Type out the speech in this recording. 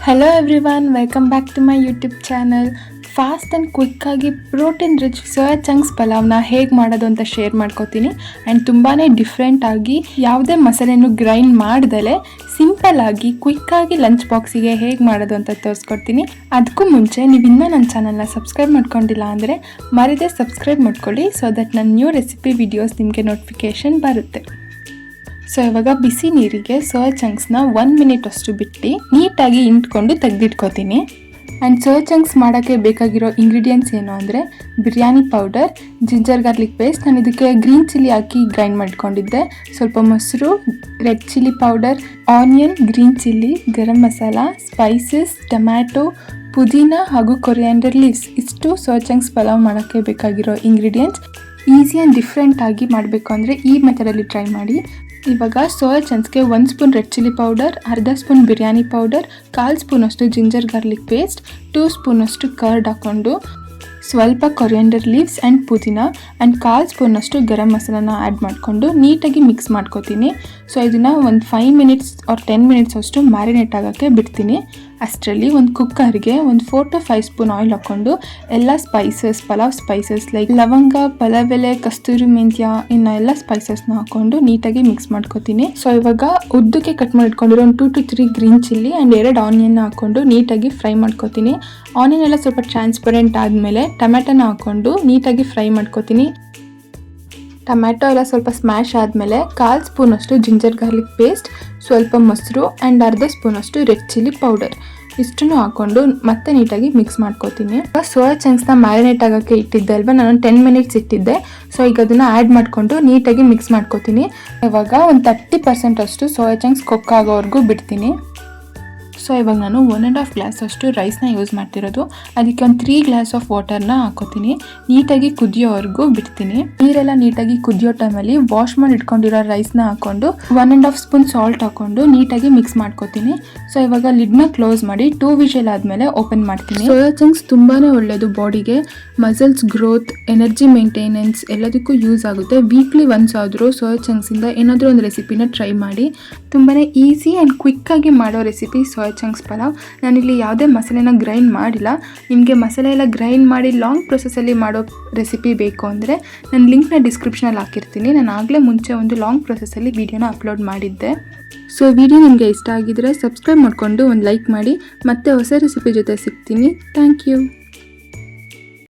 Hello everyone, welcome back to my YouTube channel. Fast and ಕ್ವಿಕ್ಕಾಗಿ protein rich soya chunks ಪಲಾವ್ನ ಹೇಗೆ ಮಾಡೋದು ಅಂತ ಶೇರ್ ಮಾಡ್ಕೋತೀನಿ. ಆ್ಯಂಡ್ ತುಂಬಾ ಡಿಫ್ರೆಂಟಾಗಿ ಯಾವುದೇ ಮಸಾಲೆನೂ ಗ್ರೈಂಡ್ ಮಾಡ್ದಲೇ ಸಿಂಪಲ್ಲಾಗಿ ಕ್ವಿಕ್ಕಾಗಿ ಲಂಚ್ ಬಾಕ್ಸಿಗೆ ಹೇಗೆ ಮಾಡೋದು ಅಂತ ತೋರಿಸ್ಕೊಡ್ತೀನಿ. ಅದಕ್ಕೂ ಮುಂಚೆ ನೀವು ಇನ್ನೂ ನನ್ನ ಚಾನಲ್ನ ಸಬ್ಸ್ಕ್ರೈಬ್ ಮಾಡ್ಕೊಂಡಿಲ್ಲ ಅಂದರೆ ಮರಿದೇ ಸಬ್ಸ್ಕ್ರೈಬ್ ಮಾಡ್ಕೊಳ್ಳಿ, ಸೊ ದಟ್ ನನ್ನ ನ್ಯೂ ರೆಸಿಪಿ ವಿಡಿಯೋಸ್ ನಿಮಗೆ ನೋಟಿಫಿಕೇಷನ್ ಬರುತ್ತೆ. ಸೊ ಇವಾಗ ಬಿಸಿ ನೀರಿಗೆ ಸೋಯಾ ಚಂಕ್ಸ್ನ 1 ಮಿನಿಟ್ ಅಷ್ಟು ಬಿಟ್ಟು ನೀಟಾಗಿ ಇಂಟ್ಕೊಂಡು ತೆಗೆದಿಟ್ಕೋತೀನಿ. ಆ್ಯಂಡ್ ಸೋಯಾ ಚಂಕ್ಸ್ ಮಾಡೋಕ್ಕೆ ಬೇಕಾಗಿರೋ ಇಂಗ್ರೀಡಿಯೆಂಟ್ಸ್ ಏನು ಅಂದರೆ biryani powder, ginger garlic paste, ನಾನು ಇದಕ್ಕೆ ಗ್ರೀನ್ ಚಿಲ್ಲಿ ಹಾಕಿ ಗ್ರೈಂಡ್ ಮಾಡ್ಕೊಂಡಿದ್ದೆ, ಸ್ವಲ್ಪ ಮೊಸರು, red chilli powder, onion, green chilli, garam masala, spices, tomato, ಪುದೀನ ಹಾಗೂ ಕೊರಿಯಾಂಡರ್ ಲೀವ್ಸ್. ಇಷ್ಟು ಸೋಯಾ ಚಂಕ್ಸ್ ಪಲಾವ್ ಮಾಡೋಕ್ಕೆ ಬೇಕಾಗಿರೋ ಇಂಗ್ರೀಡಿಯೆಂಟ್ಸ್. ಈಸಿ ಆ್ಯಂಡ್ ಡಿಫ್ರೆಂಟಾಗಿ ಮಾಡಬೇಕು ಅಂದರೆ ಈ ಮೆಥಡಲ್ಲಿ ಟ್ರೈ ಮಾಡಿ. ಇವಾಗ ಸೋಯಾ ಚಂಕ್ಸ್ಗೆ 1 ಸ್ಪೂನ್ ರೆಡ್ ಚಿಲ್ಲಿ ಪೌಡರ್, ಅರ್ಧ ಸ್ಪೂನ್ ಬಿರಿಯಾನಿ ಪೌಡರ್, 1/4 ಸ್ಪೂನಷ್ಟು ಜಿಂಜರ್ ಗಾರ್ಲಿಕ್ ಪೇಸ್ಟ್, 2 ಸ್ಪೂನಷ್ಟು ಕರ್ಡ್ ಹಾಕ್ಕೊಂಡು ಸ್ವಲ್ಪ ಕೊರಿಯಾಂಡರ್ ಲೀವ್ಸ್ ಆ್ಯಂಡ್ ಪುದೀನ ಆ್ಯಂಡ್ 1/4 ಸ್ಪೂನಷ್ಟು ಗರಂ ಮಸಾಲಾನ ಆ್ಯಡ್ ಮಾಡಿಕೊಂಡು ನೀಟಾಗಿ ಮಿಕ್ಸ್ ಮಾಡ್ಕೋತೀನಿ. ಸೊ ಇದನ್ನು ಒಂದು 5 ಮಿನಿಟ್ಸ್ ಆರ್ 10 ಮಿನಿಟ್ಸ್ ಅಷ್ಟು ಮ್ಯಾರಿನೇಟ್ ಆಗೋಕ್ಕೆ ಬಿಡ್ತೀನಿ. ಅಷ್ಟರಲ್ಲಿ ಒಂದು ಕುಕ್ಕರ್ಗೆ ಒಂದು 4 to 5 ಸ್ಪೂನ್ ಆಯಿಲ್ ಹಾಕ್ಕೊಂಡು ಎಲ್ಲ ಸ್ಪೈಸಸ್, ಪಲಾವ್ ಸ್ಪೈಸಸ್ ಲೈಕ್ ಲವಂಗ, ಪಲಾವ್ ಎಲೆ, ಕಸ್ತೂರಿ ಮೆಂತ್ಯ, ಇನ್ನು ಎಲ್ಲ ಸ್ಪೈಸಸ್ನ ಹಾಕ್ಕೊಂಡು ನೀಟಾಗಿ ಮಿಕ್ಸ್ ಮಾಡ್ಕೋತೀನಿ. ಸೊ ಇವಾಗ ಉದ್ದಕ್ಕೆ ಕಟ್ ಮಾಡಿ ಇಟ್ಕೊಂಡಿರೋ ಒಂದು 2 to 3 ಗ್ರೀನ್ ಚಿಲ್ಲಿ ಆ್ಯಂಡ್ 2 ಆನಿಯನ್ನ ಹಾಕ್ಕೊಂಡು ನೀಟಾಗಿ ಫ್ರೈ ಮಾಡ್ಕೋತೀನಿ. ಆನಿಯನ್ ಎಲ್ಲ ಸ್ವಲ್ಪ ಟ್ರಾನ್ಸ್ಪರೆಂಟ್ ಆದಮೇಲೆ ಟೊಮ್ಯಾಟೋನ ಹಾಕ್ಕೊಂಡು ನೀಟಾಗಿ ಫ್ರೈ ಮಾಡ್ಕೋತೀನಿ. ಟೊಮ್ಯಾಟೊ ಎಲ್ಲ ಸ್ವಲ್ಪ ಸ್ಮ್ಯಾಶ್ ಆದಮೇಲೆ 1/4 ಸ್ಪೂನಷ್ಟು ಜಿಂಜರ್ ಗಾರ್ಲಿಕ್ ಪೇಸ್ಟ್, ಸ್ವಲ್ಪ ಮೊಸರು ಆ್ಯಂಡ್ ಅರ್ಧ ಸ್ಪೂನಷ್ಟು ರೆಡ್ ಚಿಲ್ಲಿ ಪೌಡರ್ ಇಷ್ಟನ್ನು ಹಾಕ್ಕೊಂಡು ಮತ್ತೆ ನೀಟಾಗಿ ಮಿಕ್ಸ್ ಮಾಡ್ಕೋತೀನಿ. ಸೋಯಾ ಚಂಕ್ಸ್ನ ಮ್ಯಾರಿನೇಟ್ ಆಗೋಕ್ಕೆ ಇಟ್ಟಿದ್ದೆ ಅಲ್ವಾ, ನಾನು 10 ಮಿನಿಟ್ಸ್ ಇಟ್ಟಿದ್ದೆ. ಸೊ ಈಗ ಅದನ್ನು ಆ್ಯಡ್ ಮಾಡಿಕೊಂಡು ನೀಟಾಗಿ ಮಿಕ್ಸ್ ಮಾಡ್ಕೋತೀನಿ. ಇವಾಗ ಒಂದು 30% ಅಷ್ಟು ಸೋಯಾ ಚಂಕ್ಸ್ ಕುಕ್ ಆಗೋವರೆಗೂ ಬಿಡ್ತೀನಿ. ಸೊ ಇವಾಗ ನಾನು 1.5 ಗ್ಲಾಸ್ ಅಷ್ಟು ರೈಸ್ನ ಯೂಸ್ ಮಾಡ್ತಿರೋದು. ಅದಕ್ಕೆ ಒಂದು 3 ಗ್ಲಾಸ್ ಆಫ್ ವಾಟರ್ನ ಹಾಕೋತೀನಿ. ನೀಟಾಗಿ ಕುದಿಯೋವರೆಗೂ ಬಿಡ್ತೀನಿ. ನೀರೆಲ್ಲ ನೀಟಾಗಿ ಕುದಿಯೋ ಟೈಮಲ್ಲಿ ವಾಶ್ ಮಾಡಿ ಇಟ್ಕೊಂಡಿರೋ ರೈಸ್ನ ಹಾಕೊಂಡು 1.5 ಸ್ಪೂನ್ ಸಾಲ್ಟ್ ಹಾಕೊಂಡು ನೀಟಾಗಿ ಮಿಕ್ಸ್ ಮಾಡ್ಕೋತೀನಿ. ಸೊ ಇವಾಗ ಲಿಡ್ನ ಕ್ಲೋಸ್ ಮಾಡಿ 2 ವಿಷಲ್ ಆದಮೇಲೆ ಓಪನ್ ಮಾಡ್ತೀನಿ. ಸೋಯಾ ಚಂಕ್ಸ್ ತುಂಬಾ ಒಳ್ಳೆಯದು ಬಾಡಿಗೆ, ಮಸಲ್ಸ್ ಗ್ರೋತ್, ಎನರ್ಜಿ ಮೇಂಟೆನೆನ್ಸ್ ಎಲ್ಲದಕ್ಕೂ ಯೂಸ್ ಆಗುತ್ತೆ. ವೀಕ್ಲಿ ಒನ್ಸ್ ಆದರೂ ಸೋಯಾ ಚಂಕ್ಸಿಂದ ಏನಾದರೂ ಒಂದು ರೆಸಿಪಿನ ಟ್ರೈ ಮಾಡಿ. ತುಂಬಾ ಈಸಿ ಆ್ಯಂಡ್ ಕ್ವಿಕ್ಕಾಗಿ ಮಾಡೋ ರೆಸಿಪಿ ಸೋಯಾ ಚಂಕ್ಸ್ ಪಲಾವ್. ನಾನಿಲ್ಲಿ ಯಾವುದೇ ಮಸಾಲೆನ ಗ್ರೈಂಡ್ ಮಾಡಿಲ್ಲ. ನಿಮಗೆ ಮಸಾಲೆ ಎಲ್ಲ ಗ್ರೈಂಡ್ ಮಾಡಿ ಲಾಂಗ್ ಪ್ರೊಸೆಸಲ್ಲಿ ಮಾಡೋ ರೆಸಿಪಿ ಬೇಕು ಅಂದರೆ ನಾನು ಲಿಂಕ್ನ ಡಿಸ್ಕ್ರಿಪ್ಷನಲ್ಲಿ ಹಾಕಿರ್ತೀನಿ. ನಾನು ಆಗಲೇ ಮುಂಚೆ ಒಂದು ಲಾಂಗ್ ಪ್ರೊಸೆಸಲ್ಲಿ ವೀಡಿಯೋನ ಅಪ್ಲೋಡ್ ಮಾಡಿದ್ದೆ. ಸೊ ವಿಡಿಯೋ ನಿಮಗೆ ಇಷ್ಟ ಆಗಿದ್ರೆ ಸಬ್ಸ್ಕ್ರೈಬ್ ಮಾಡಿಕೊಂಡು ಒಂದು ಲೈಕ್ ಮಾಡಿ. ಮತ್ತೆ ಹೊಸ ರೆಸಿಪಿ ಜೊತೆ ಸಿಗ್ತೀನಿ. Thank you.